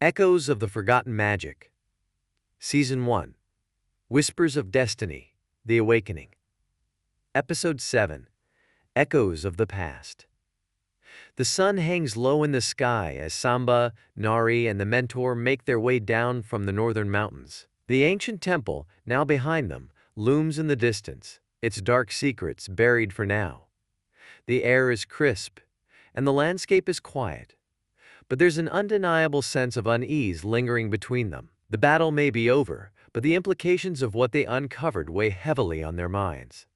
Echoes of the Forgotten Magic. Season 1. Whispers of Destiny, The Awakening. Episode 7. Echoes of the Past. The sun hangs low in the sky as Samba, Nari, and the Mentor make their way down from the northern mountains. The ancient temple, now behind them, looms in the distance, its dark secrets buried for now. The air is crisp, and the landscape is quiet. But there's an undeniable sense of unease lingering between them. The battle may be over, but the implications of what they uncovered weigh heavily on their minds.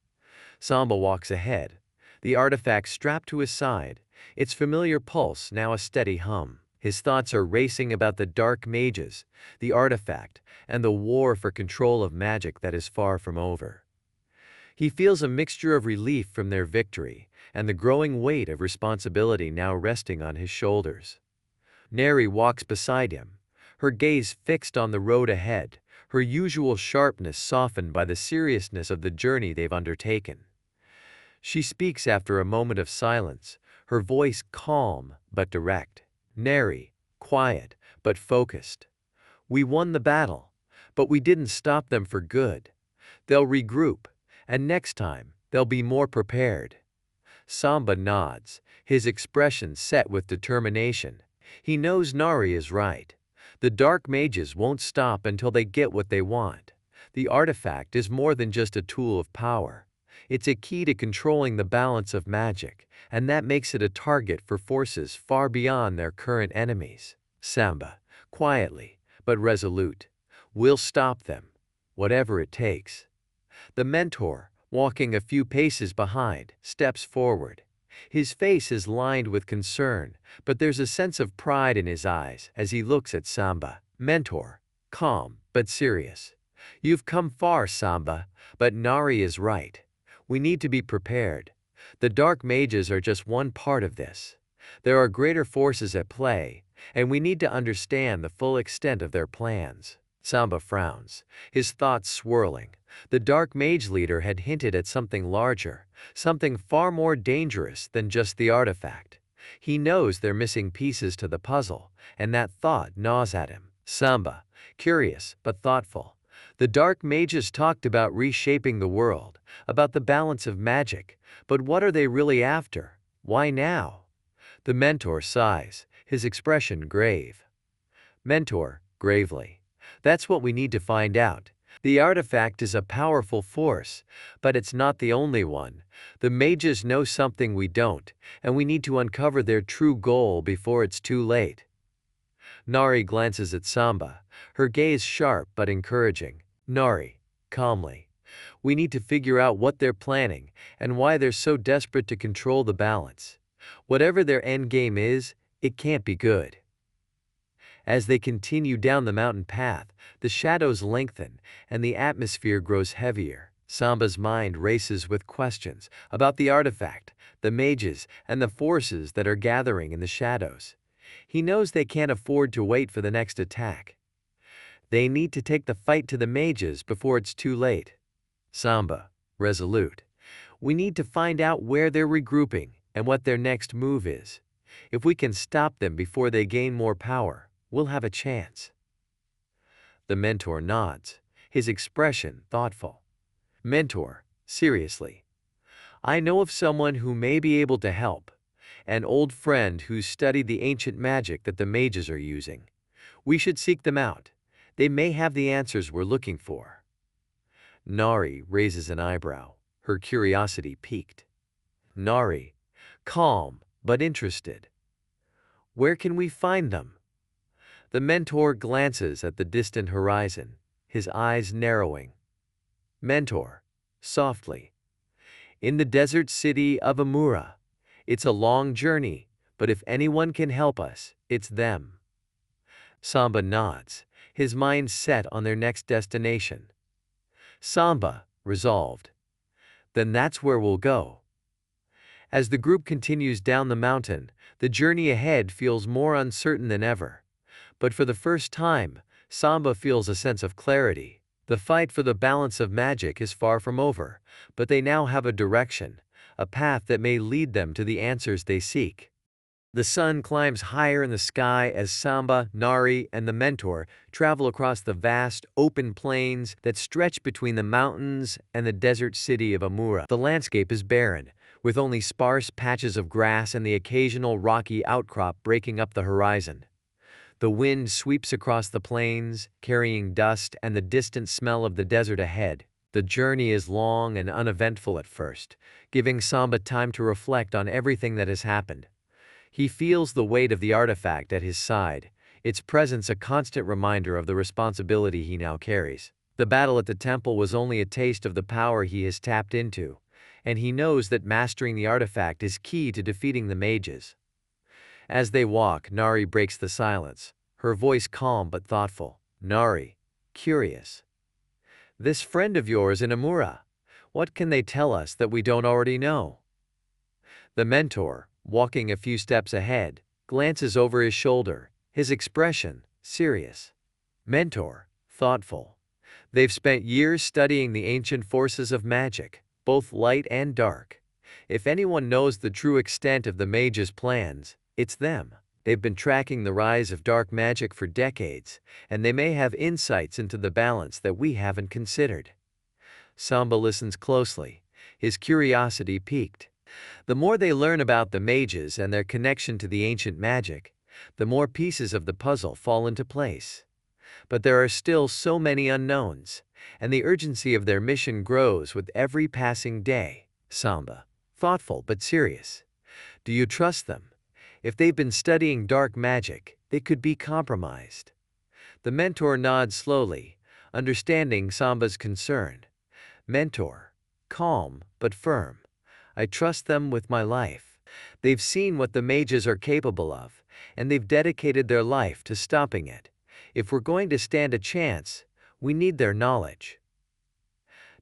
Samba walks ahead, the artifact strapped to his side, its familiar pulse now a steady hum. His thoughts are racing about the dark mages, the artifact, and the war for control of magic that is far from over. He feels a mixture of relief from their victory and the growing weight of responsibility now resting on his shoulders. Nari walks beside him, her gaze fixed on the road ahead, her usual sharpness softened by the seriousness of the journey they've undertaken. She speaks after a moment of silence, her voice calm but direct. Nari, quiet but focused. We won the battle, but we didn't stop them for good. They'll regroup, and next time, they'll be more prepared. Samba nods, his expression set with determination. He knows Nari is right. The dark mages won't stop until they get what they want. The artifact is more than just a tool of power. It's a key to controlling the balance of magic, and that makes it a target for forces far beyond their current enemies. Samba, quietly but resolute, will stop them, whatever it takes. The Mentor, walking a few paces behind, steps forward. His face is lined with concern, but there's a sense of pride in his eyes as he looks at Samba. Mentor, calm but serious. You've come far, Samba, but Nari is right. We need to be prepared. The dark mages are just one part of this. There are greater forces at play, and we need to understand the full extent of their plans. Samba frowns, his thoughts swirling. The dark mage leader had hinted at something larger, something far more dangerous than just the artifact. He knows they're missing pieces to the puzzle, and that thought gnaws at him. Samba, curious but thoughtful. The dark mages talked about reshaping the world, about the balance of magic, but what are they really after? Why now? The Mentor sighs, his expression grave. Mentor, gravely. That's what we need to find out. The artifact is a powerful force, but it's not the only one. The mages know something we don't, and we need to uncover their true goal before it's too late. Nari glances at Samba, her gaze sharp but encouraging. Nari, calmly. We need to figure out what they're planning and why they're so desperate to control the balance. Whatever their endgame is, it can't be good. As they continue down the mountain path, the shadows lengthen and the atmosphere grows heavier. Samba's mind races with questions about the artifact, the mages, and the forces that are gathering in the shadows. He knows they can't afford to wait for the next attack. They need to take the fight to the mages before it's too late. Samba, resolute. We need to find out where they're regrouping and what their next move is. If we can stop them before they gain more power, we'll have a chance. The Mentor nods, his expression thoughtful. Mentor, seriously. I know of someone who may be able to help, an old friend who's studied the ancient magic that the mages are using. We should seek them out. They may have the answers we're looking for. Nari raises an eyebrow, her curiosity piqued. Nari, calm but interested. Where can we find them? The Mentor glances at the distant horizon, his eyes narrowing. Mentor, softly. In the desert city of Amura. It's a long journey, but if anyone can help us, it's them. Samba nods, his mind set on their next destination. Samba, resolved. Then that's where we'll go. As the group continues down the mountain, the journey ahead feels more uncertain than ever. But for the first time, Samba feels a sense of clarity. The fight for the balance of magic is far from over, but they now have a direction, a path that may lead them to the answers they seek. The sun climbs higher in the sky as Samba, Nari, and the mentor travel across the vast, open plains that stretch between the mountains and the desert city of Amura. The landscape is barren, with only sparse patches of grass and the occasional rocky outcrop breaking up the horizon. The wind sweeps across the plains, carrying dust and the distant smell of the desert ahead. The journey is long and uneventful at first, giving Samba time to reflect on everything that has happened. He feels the weight of the artifact at his side, its presence a constant reminder of the responsibility he now carries. The battle at the temple was only a taste of the power he has tapped into, and he knows that mastering the artifact is key to defeating the mages. As they walk, Nari breaks the silence, her voice calm but thoughtful. Nari, curious. This friend of yours in Amura, what can they tell us that we don't already know? The mentor, walking a few steps ahead, glances over his shoulder, his expression serious. Mentor, thoughtful. They've spent years studying the ancient forces of magic, both light and dark. If anyone knows the true extent of the mages' plans, it's them. They've been tracking the rise of dark magic for decades, and they may have insights into the balance that we haven't considered. Samba listens closely, his curiosity piqued. The more they learn about the mages and their connection to the ancient magic, the more pieces of the puzzle fall into place. But there are still so many unknowns, and the urgency of their mission grows with every passing day. Samba, thoughtful but serious. Do you trust them? If they've been studying dark magic, they could be compromised. The mentor nods slowly, understanding Samba's concern. Mentor, calm but firm. I trust them with my life. They've seen what the mages are capable of, and they've dedicated their life to stopping it. If we're going to stand a chance, we need their knowledge.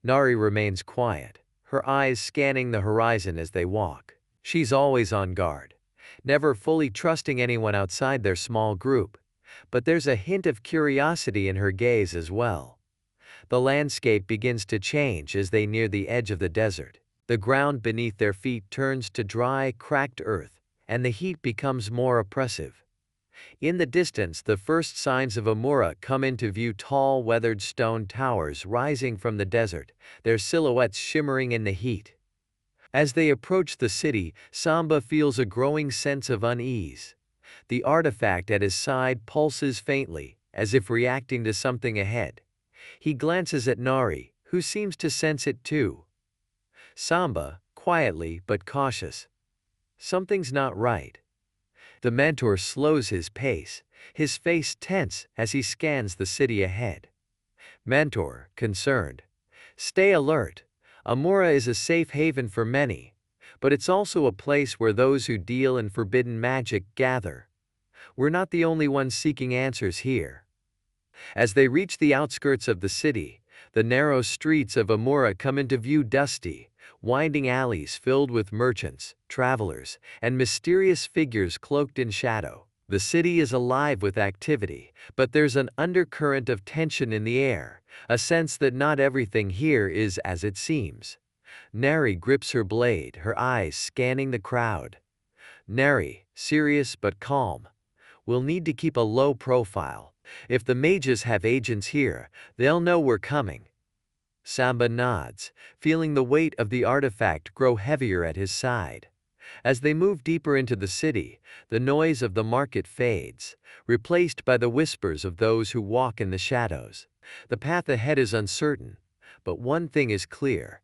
Nari remains quiet, her eyes scanning the horizon as they walk. She's always on guard, never fully trusting anyone outside their small group, but there's a hint of curiosity in her gaze as well. The landscape begins to change as they near the edge of the desert. The ground beneath their feet turns to dry, cracked earth, and the heat becomes more oppressive. In the distance, the first signs of Amura come into view: tall, weathered stone towers rising from the desert, their silhouettes shimmering in the heat. As they approach the city, Samba feels a growing sense of unease. The artifact at his side pulses faintly, as if reacting to something ahead. He glances at Nari, who seems to sense it too. Samba, quietly but cautious. Something's not right. The mentor slows his pace, his face tense as he scans the city ahead. Mentor, concerned. Stay alert. Amura is a safe haven for many, but it's also a place where those who deal in forbidden magic gather. We're not the only ones seeking answers here. As they reach the outskirts of the city, the narrow streets of Amura come into view: dusty, winding alleys filled with merchants, travelers, and mysterious figures cloaked in shadow. The city is alive with activity, but there's an undercurrent of tension in the air, a sense that not everything here is as it seems. Nari grips her blade, her eyes scanning the crowd. Nari, serious but calm. We'll need to keep a low profile. If the mages have agents here, they'll know we're coming. Samba nods, feeling the weight of the artifact grow heavier at his side. As they move deeper into the city, the noise of the market fades, replaced by the whispers of those who walk in the shadows. The path ahead is uncertain, but one thing is clear.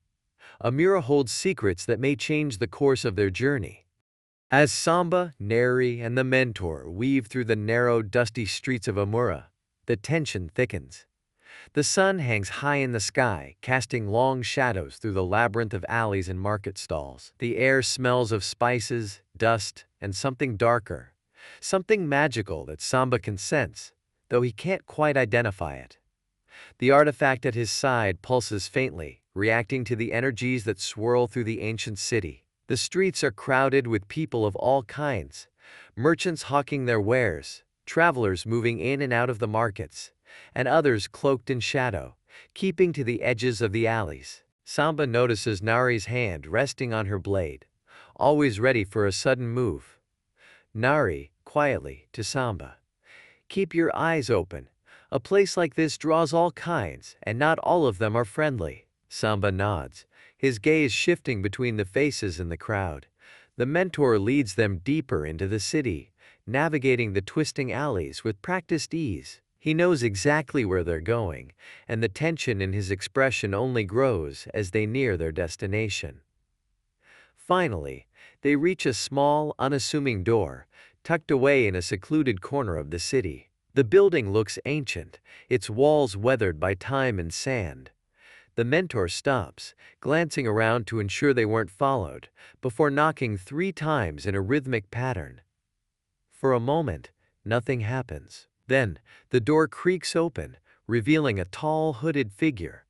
Amura holds secrets that may change the course of their journey. As Samba, Nari, and the mentor weave through the narrow, dusty streets of Amura, the tension thickens. The sun hangs high in the sky, casting long shadows through the labyrinth of alleys and market stalls. The air smells of spices, dust, and something darker, something magical that Samba can sense, though he can't quite identify it. The artifact at his side pulses faintly, reacting to the energies that swirl through the ancient city. The streets are crowded with people of all kinds, merchants hawking their wares, travelers moving in and out of the markets, and others cloaked in shadow, keeping to the edges of the alleys. Samba notices Nari's hand resting on her blade, always ready for a sudden move. Nari, quietly, to Samba. Keep your eyes open. A place like this draws all kinds, and not all of them are friendly. Samba nods, his gaze shifting between the faces in the crowd. The mentor leads them deeper into the city, navigating the twisting alleys with practiced ease. He knows exactly where they're going, and the tension in his expression only grows as they near their destination. Finally, they reach a small, unassuming door, tucked away in a secluded corner of the city. The building looks ancient, its walls weathered by time and sand. The mentor stops, glancing around to ensure they weren't followed, before knocking 3 times in a rhythmic pattern. For a moment, nothing happens. Then, the door creaks open, revealing a tall, hooded figure.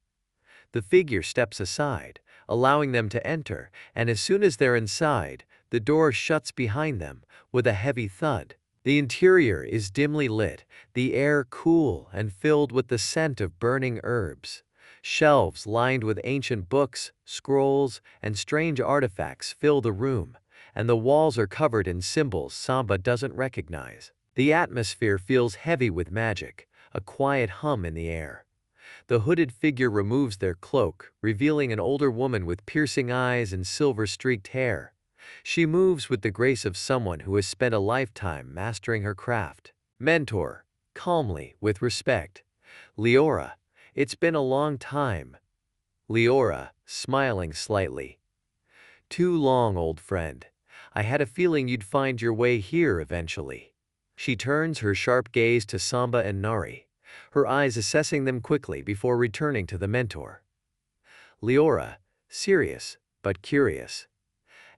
The figure steps aside, allowing them to enter, and as soon as they're inside, the door shuts behind them with a heavy thud. The interior is dimly lit, the air cool and filled with the scent of burning herbs. Shelves lined with ancient books, scrolls, and strange artifacts fill the room, and the walls are covered in symbols Samba doesn't recognize. The atmosphere feels heavy with magic, a quiet hum in the air. The hooded figure removes their cloak, revealing an older woman with piercing eyes and silver-streaked hair. She moves with the grace of someone who has spent a lifetime mastering her craft. Mentor, calmly, with respect. Leora, it's been a long time. Leora, smiling slightly. Too long, old friend. I had a feeling you'd find your way here eventually. She turns her sharp gaze to Samba and Nari, her eyes assessing them quickly before returning to the mentor. Leora, serious, but curious.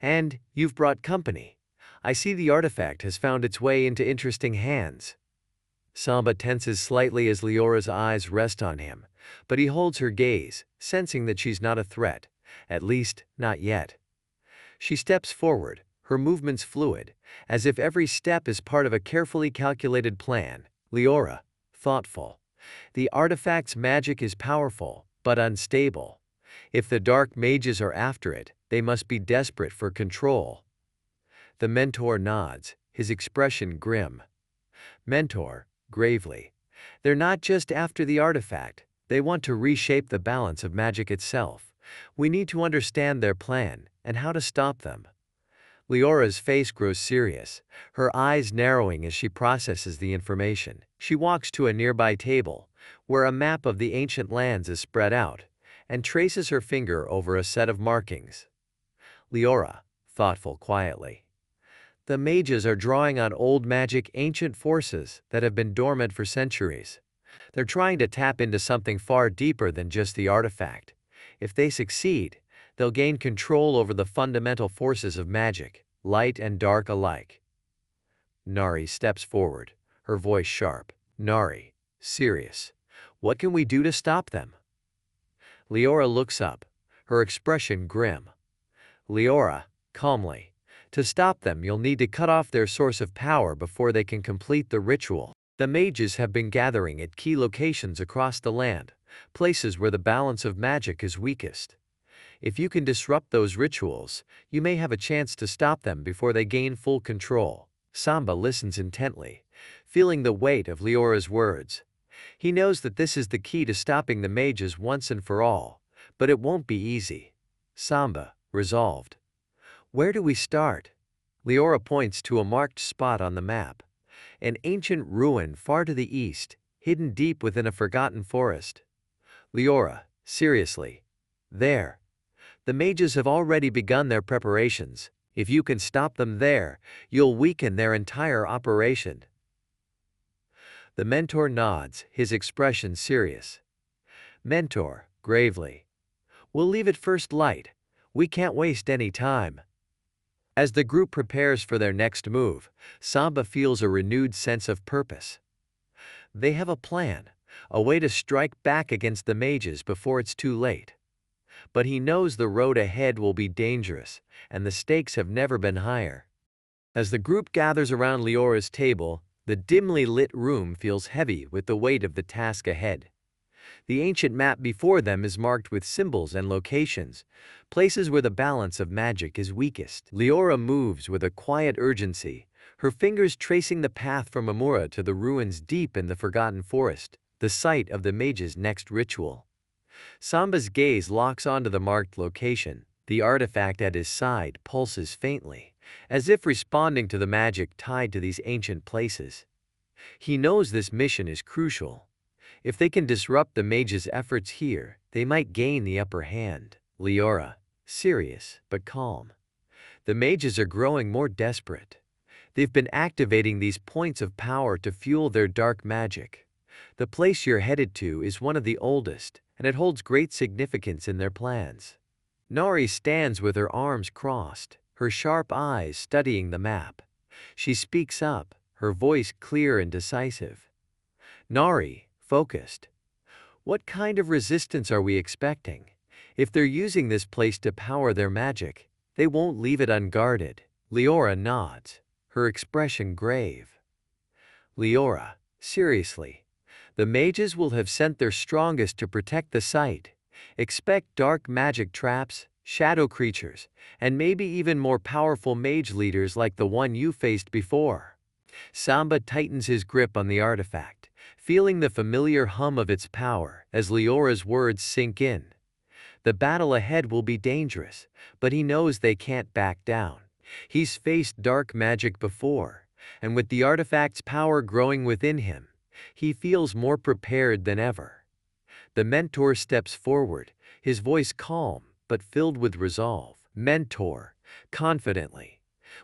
And you've brought company. I see the artifact has found its way into interesting hands. Samba tenses slightly as Leora's eyes rest on him, but he holds her gaze, sensing that she's not a threat, at least not yet. She steps forward, her movements fluid, as if every step is part of a carefully calculated plan. Leora, thoughtful. The artifact's magic is powerful, but unstable. If the dark mages are after it, they must be desperate for control. The mentor nods, his expression grim. Mentor, gravely. They're not just after the artifact, they want to reshape the balance of magic itself. We need to understand their plan and how to stop them. Leora's face grows serious, her eyes narrowing as she processes the information. She walks to a nearby table, where a map of the ancient lands is spread out, and traces her finger over a set of markings. Leora, thoughtful quietly. The mages are drawing on old magic, ancient forces that have been dormant for centuries. They're trying to tap into something far deeper than just the artifact. If they succeed, they'll gain control over the fundamental forces of magic, light and dark alike. Nari steps forward, her voice sharp. Nari, serious. What can we do to stop them? Leora looks up, her expression grim. Leora, calmly. To stop them, you'll need to cut off their source of power before they can complete the ritual. The mages have been gathering at key locations across the land, places where the balance of magic is weakest. If you can disrupt those rituals, you may have a chance to stop them before they gain full control. Samba listens intently, feeling the weight of Leora's words. He knows that this is the key to stopping the mages once and for all, but it won't be easy. Samba, resolved. Where do we start? Leora points to a marked spot on the map, an ancient ruin far to the east, hidden deep within a forgotten forest. Leora, seriously. There. The mages have already begun their preparations. If you can stop them there, you'll weaken their entire operation. The mentor nods, his expression serious. Mentor, gravely. We'll leave it first light. We can't waste any time. As the group prepares for their next move, Samba feels a renewed sense of purpose. They have a plan, a way to strike back against the mages before it's too late. But he knows the road ahead will be dangerous, and the stakes have never been higher. As the group gathers around Leora's table, the dimly lit room feels heavy with the weight of the task ahead. The ancient map before them is marked with symbols and locations, places where the balance of magic is weakest. Leora moves with a quiet urgency, her fingers tracing the path from Amura to the ruins deep in the forgotten forest, the site of the mage's next ritual. Samba's gaze locks onto the marked location. The artifact at his side pulses faintly, as if responding to the magic tied to these ancient places. He knows this mission is crucial. If they can disrupt the mage's efforts here, they might gain the upper hand. Leora, serious but calm. The mages are growing more desperate. They've been activating these points of power to fuel their dark magic. The place you're headed to is one of the oldest, and it holds great significance in their plans. Nari stands with her arms crossed, her sharp eyes studying the map. She speaks up, her voice clear and decisive. Nari, focused. What kind of resistance are we expecting? If they're using this place to power their magic, they won't leave it unguarded. Leora nods, her expression grave. Leora, seriously. The mages will have sent their strongest to protect the site. Expect dark magic traps, shadow creatures, and maybe even more powerful mage leaders like the one you faced before. Samba tightens his grip on the artifact, feeling the familiar hum of its power as Leora's words sink in. The battle ahead will be dangerous, but he knows they can't back down. He's faced dark magic before, and with the artifact's power growing within him, he feels more prepared than ever. The mentor steps forward, his voice calm but filled with resolve. Mentor, confidently.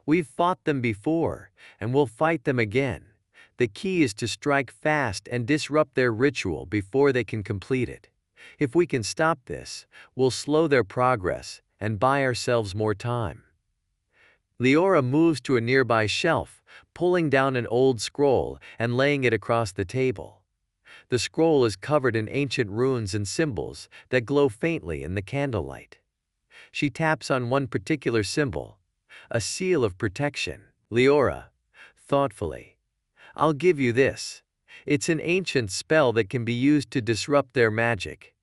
We've fought them before, and we'll fight them again. The key is to strike fast and disrupt their ritual before they can complete it. If we can stop this, we'll slow their progress and buy ourselves more time. Leora moves to a nearby shelf, pulling down an old scroll and laying it across the table. The scroll is covered in ancient runes and symbols that glow faintly in the candlelight. She taps on one particular symbol, a seal of protection. Leora, thoughtfully. I'll give you this. It's an ancient spell that can be used to disrupt their magic.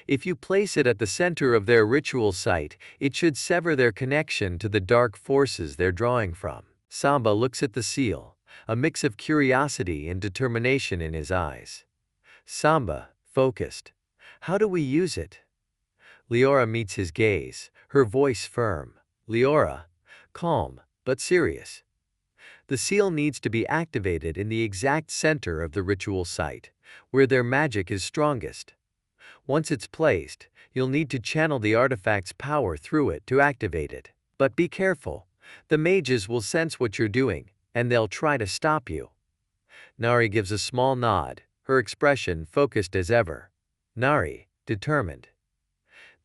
If you place it at the center of their ritual site, it should sever their connection to the dark forces they're drawing from. Samba looks at the seal, a mix of curiosity and determination in his eyes. Samba, focused. How do we use it? Leora meets his gaze, her voice firm. Leora, calm, but serious. The seal needs to be activated in the exact center of the ritual site, where their magic is strongest. Once it's placed, you'll need to channel the artifact's power through it to activate it. But be careful. The mages will sense what you're doing, and they'll try to stop you. Nari gives a small nod, her expression focused as ever. Nari, determined.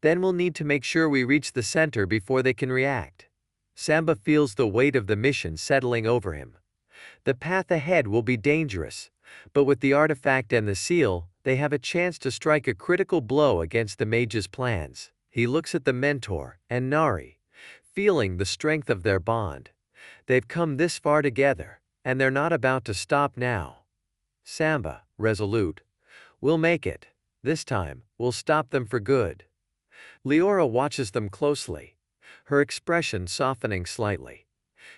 Then we'll need to make sure we reach the center before they can react. Samba feels the weight of the mission settling over him. The path ahead will be dangerous, but with the artifact and the seal, they have a chance to strike a critical blow against the mage's plans. He looks at the mentor and Nari, feeling the strength of their bond. They've come this far together, and they're not about to stop now. Samba, resolute. We'll make it. This time, we'll stop them for good. Leora watches them closely, her expression softening slightly.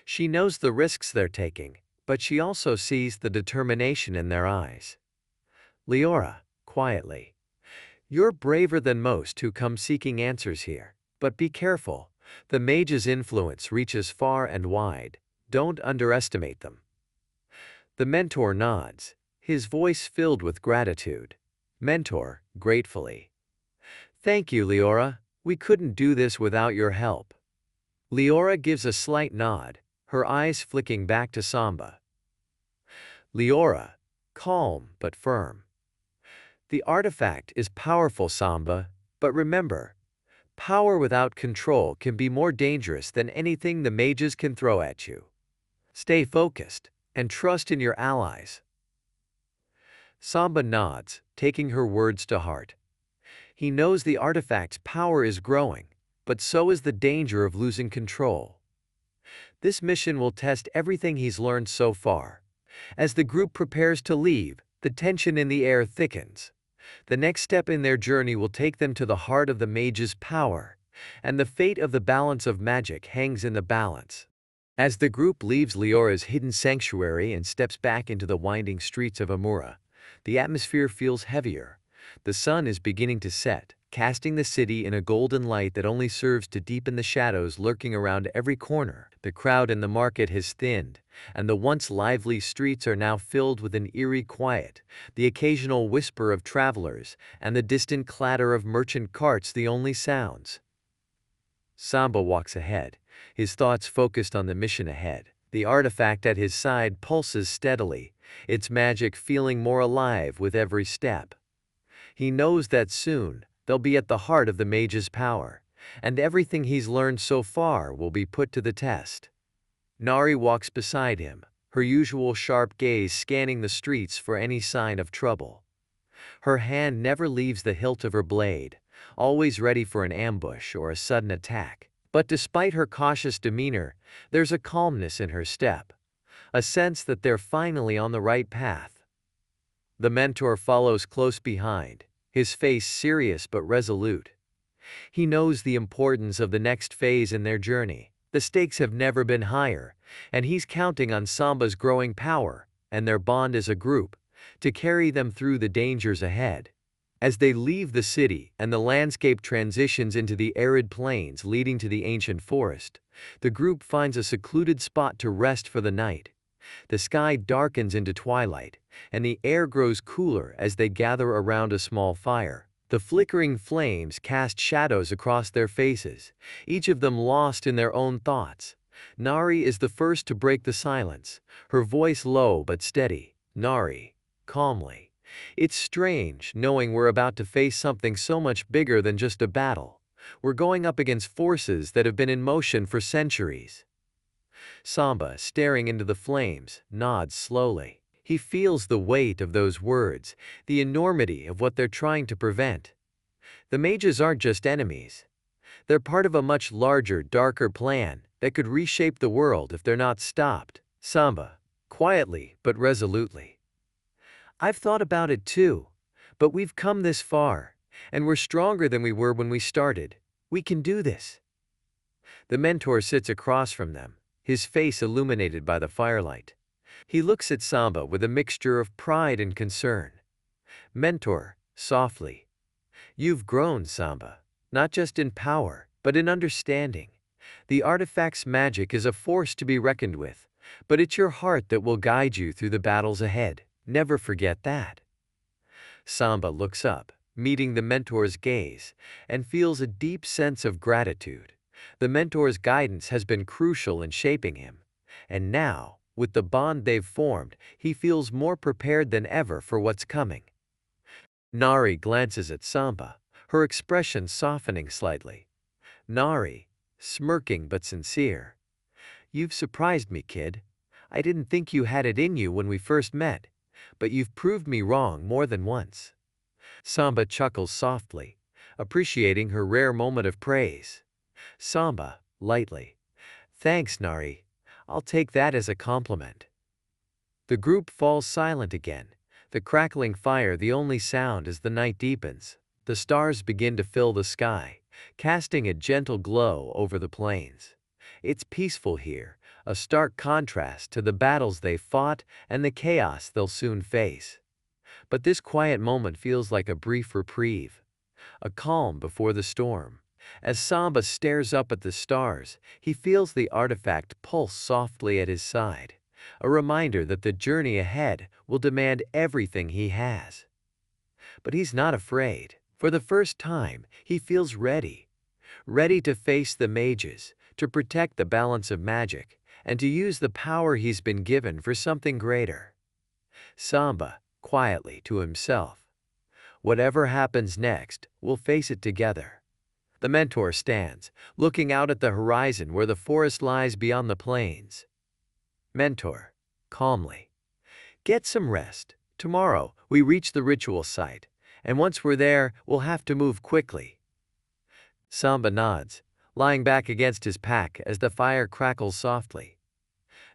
She knows the risks they're taking, but she also sees the determination in their eyes. Leora, quietly. You're braver than most who come seeking answers here, but be careful. The mage's influence reaches far and wide. Don't underestimate them. The mentor nods, his voice filled with gratitude. Mentor, gratefully. Thank you, Leora. We couldn't do this without your help. Leora gives a slight nod, her eyes flicking back to Samba. Leora, calm but firm. The artifact is powerful, Samba, but remember, power without control can be more dangerous than anything the mages can throw at you. Stay focused and trust in your allies. Samba nods, taking her words to heart. He knows the artifact's power is growing, but so is the danger of losing control. This mission will test everything he's learned so far. As the group prepares to leave, the tension in the air thickens. The next step in their journey will take them to the heart of the mage's power, and the fate of the balance of magic hangs in the balance. As the group leaves Leora's hidden sanctuary and steps back into the winding streets of Amura, the atmosphere feels heavier. The sun is beginning to set, casting the city in a golden light that only serves to deepen the shadows lurking around every corner. The crowd in the market has thinned, and the once lively streets are now filled with an eerie quiet, the occasional whisper of travelers and the distant clatter of merchant carts the only sounds. Samba walks ahead, his thoughts focused on the mission ahead. The artifact at his side pulses steadily, its magic feeling more alive with every step. He knows that soon, they'll be at the heart of the mage's power, and everything he's learned so far will be put to the test. Nari walks beside him, her usual sharp gaze scanning the streets for any sign of trouble. Her hand never leaves the hilt of her blade, always ready for an ambush or a sudden attack. But despite her cautious demeanor, there's a calmness in her step, a sense that they're finally on the right path. The mentor follows close behind, his face serious but resolute. He knows the importance of the next phase in their journey. The stakes have never been higher, and he's counting on Samba's growing power and their bond as a group to carry them through the dangers ahead. As they leave the city and the landscape transitions into the arid plains leading to the ancient forest, the group finds a secluded spot to rest for the night. The sky darkens into twilight, and the air grows cooler as they gather around a small fire. The flickering flames cast shadows across their faces, each of them lost in their own thoughts. Nari is the first to break the silence, her voice low but steady. Nari, calmly. It's strange knowing we're about to face something so much bigger than just a battle. We're going up against forces that have been in motion for centuries. Samba, staring into the flames, nods slowly. He feels the weight of those words, the enormity of what they're trying to prevent. The mages aren't just enemies. They're part of a much larger, darker plan that could reshape the world if they're not stopped. Samba, quietly but resolutely. I've thought about it too, but we've come this far, and we're stronger than we were when we started. We can do this. The mentor sits across from them, his face illuminated by the firelight. He looks at Samba with a mixture of pride and concern. Mentor, softly. You've grown, Samba, not just in power, but in understanding. The artifact's magic is a force to be reckoned with, but it's your heart that will guide you through the battles ahead. Never forget that. Samba looks up, meeting the mentor's gaze, and feels a deep sense of gratitude. The mentor's guidance has been crucial in shaping him, and now, with the bond they've formed, he feels more prepared than ever for what's coming. Nari glances at Samba, her expression softening slightly. Nari, smirking but sincere. You've surprised me, kid. I didn't think you had it in you when we first met, but you've proved me wrong more than once. Samba chuckles softly, appreciating her rare moment of praise. Samba, lightly. Thanks, Nari. I'll take that as a compliment. The group falls silent again, the crackling fire the only sound as the night deepens. The stars begin to fill the sky, casting a gentle glow over the plains. It's peaceful here, a stark contrast to the battles they fought and the chaos they'll soon face. But this quiet moment feels like a brief reprieve, a calm before the storm. As Samba stares up at the stars, he feels the artifact pulse softly at his side, a reminder that the journey ahead will demand everything he has. But he's not afraid. For the first time, he feels ready to face the mages, to protect the balance of magic, and to use the power he's been given for something greater. Samba, quietly to himself. Whatever happens next, we'll face it together. The mentor stands, looking out at the horizon where the forest lies beyond the plains. Mentor, calmly. Get some rest. Tomorrow, we reach the ritual site, and once we're there, we'll have to move quickly. Samba nods, lying back against his pack as the fire crackles softly.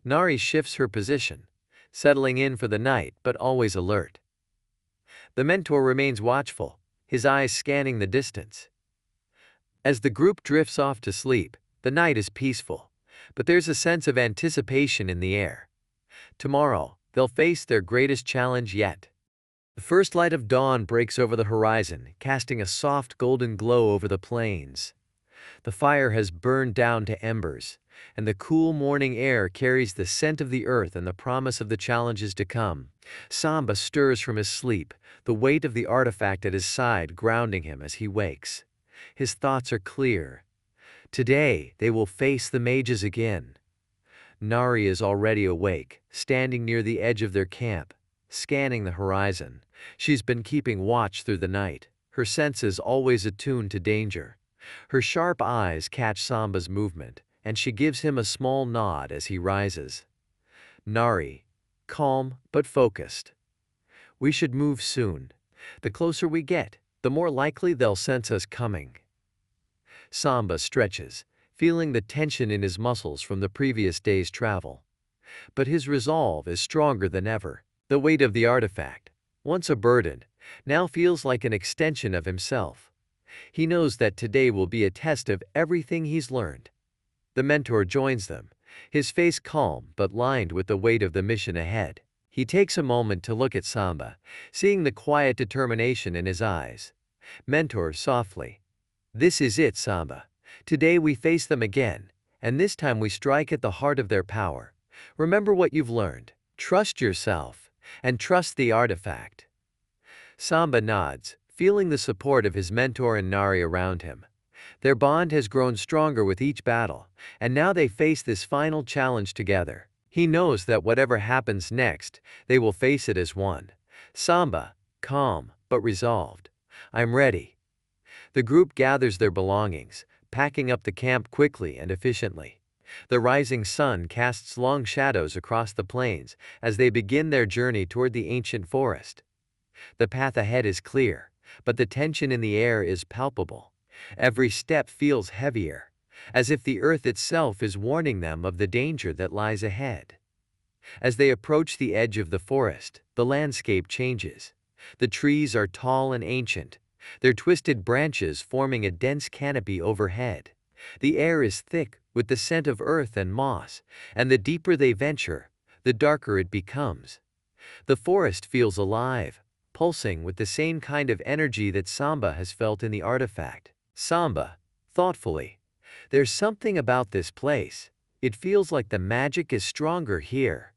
Nari shifts her position, settling in for the night but always alert. The mentor remains watchful, his eyes scanning the distance. As the group drifts off to sleep, the night is peaceful. but there's a sense of anticipation in the air. Tomorrow, they'll face their greatest challenge yet. The first light of dawn breaks over the horizon, casting a soft golden glow over the plains. The fire has burned down to embers, and the cool morning air carries the scent of the earth and the promise of the challenges to come. Samba stirs from his sleep, the weight of the artifact at his side grounding him as he wakes. His thoughts are clear. Today, they will face the mages again. Nari is already awake, standing near the edge of their camp, scanning the horizon. She's been keeping watch through the night, her senses always attuned to danger. Her sharp eyes catch Samba's movement, and she gives him a small nod as he rises. Nari, calm but focused. We should move soon. The closer we get, the more likely they'll sense us coming. Samba stretches, feeling the tension in his muscles from the previous day's travel. But his resolve is stronger than ever. The weight of the artifact, once a burden, now feels like an extension of himself. He knows that today will be a test of everything he's learned. The mentor joins them, his face calm but lined with the weight of the mission ahead. He takes a moment to look at Samba, seeing the quiet determination in his eyes. Mentor softly, "This is it, Samba. Today we face them again, and this time we strike at the heart of their power. Remember what you've learned. Trust yourself, and trust the artifact." Samba nods, feeling the support of his mentor and Nari around him. Their bond has grown stronger with each battle, and now they face this final challenge together. He knows that whatever happens next, they will face it as one. Samba, calm but resolved. "I'm ready." The group gathers their belongings, packing up the camp quickly and efficiently. The rising sun casts long shadows across the plains as they begin their journey toward the ancient forest. The path ahead is clear, but the tension in the air is palpable. Every step feels heavier, as if the earth itself is warning them of the danger that lies ahead. As they approach the edge of the forest, the landscape changes. The trees are tall and ancient, their twisted branches forming a dense canopy overhead. The air is thick with the scent of earth and moss, and the deeper they venture, the darker it becomes. The forest feels alive, pulsing with the same kind of energy that Samba has felt in the artifact. Samba, thoughtfully, "There's something about this place. It feels like the magic is stronger here."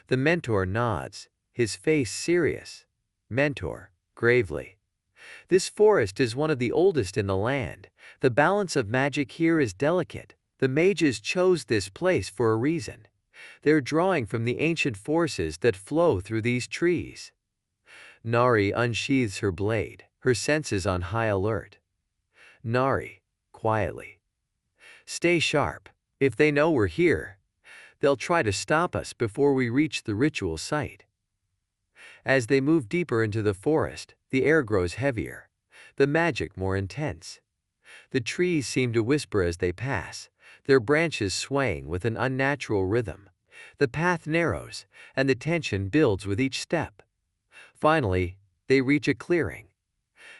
The mentor nods, his face serious. Mentor, gravely, "This forest is one of the oldest in the land. The balance of magic here is delicate. The mages chose this place for a reason. They're drawing from the ancient forces that flow through these trees." Nari unsheathes her blade, her senses on high alert. Nari, quietly, "Stay sharp. If they know we're here, they'll try to stop us before we reach the ritual site." As they move deeper into the forest, the air grows heavier, the magic more intense. The trees seem to whisper as they pass, their branches swaying with an unnatural rhythm. The path narrows, and the tension builds with each step. Finally, they reach a clearing.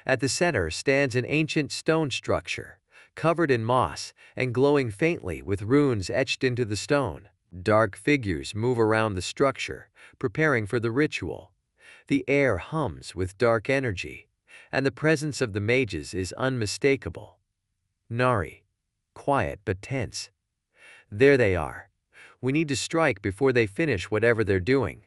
At the center stands an ancient stone structure, covered in moss and glowing faintly with runes etched into the stone. Dark figures move around the structure, preparing for the ritual. The air hums with dark energy, and the presence of the mages is unmistakable. Nari, quiet but tense. "There they are. We need to strike before they finish whatever they're doing."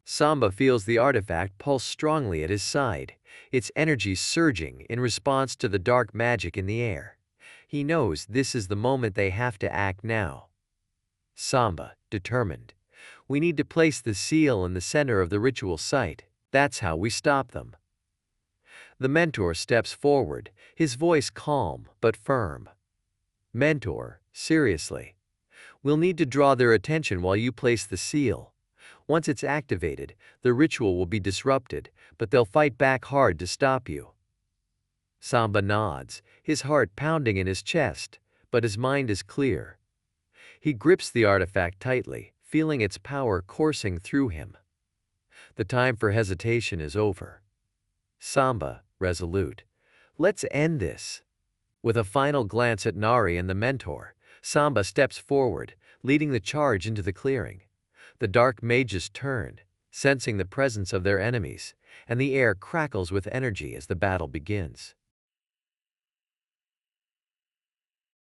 Samba feels the artifact pulse strongly at his side, its energy surging in response to the dark magic in the air. He knows this is the moment they have to act now. Samba, determined, "We need to place the seal in the center of the ritual site. That's how we stop them." The mentor steps forward, his voice calm but firm. Mentor, seriously, "We'll need to draw their attention while you place the seal. Once it's activated, the ritual will be disrupted, but they'll fight back hard to stop you." Samba nods, his heart pounding in his chest, but his mind is clear. He grips the artifact tightly, feeling its power coursing through him. The time for hesitation is over. Samba, resolute, "Let's end this." With a final glance at Nari and the mentor, Samba steps forward, leading the charge into the clearing. The dark mages turn, sensing the presence of their enemies, and the air crackles with energy as the battle begins.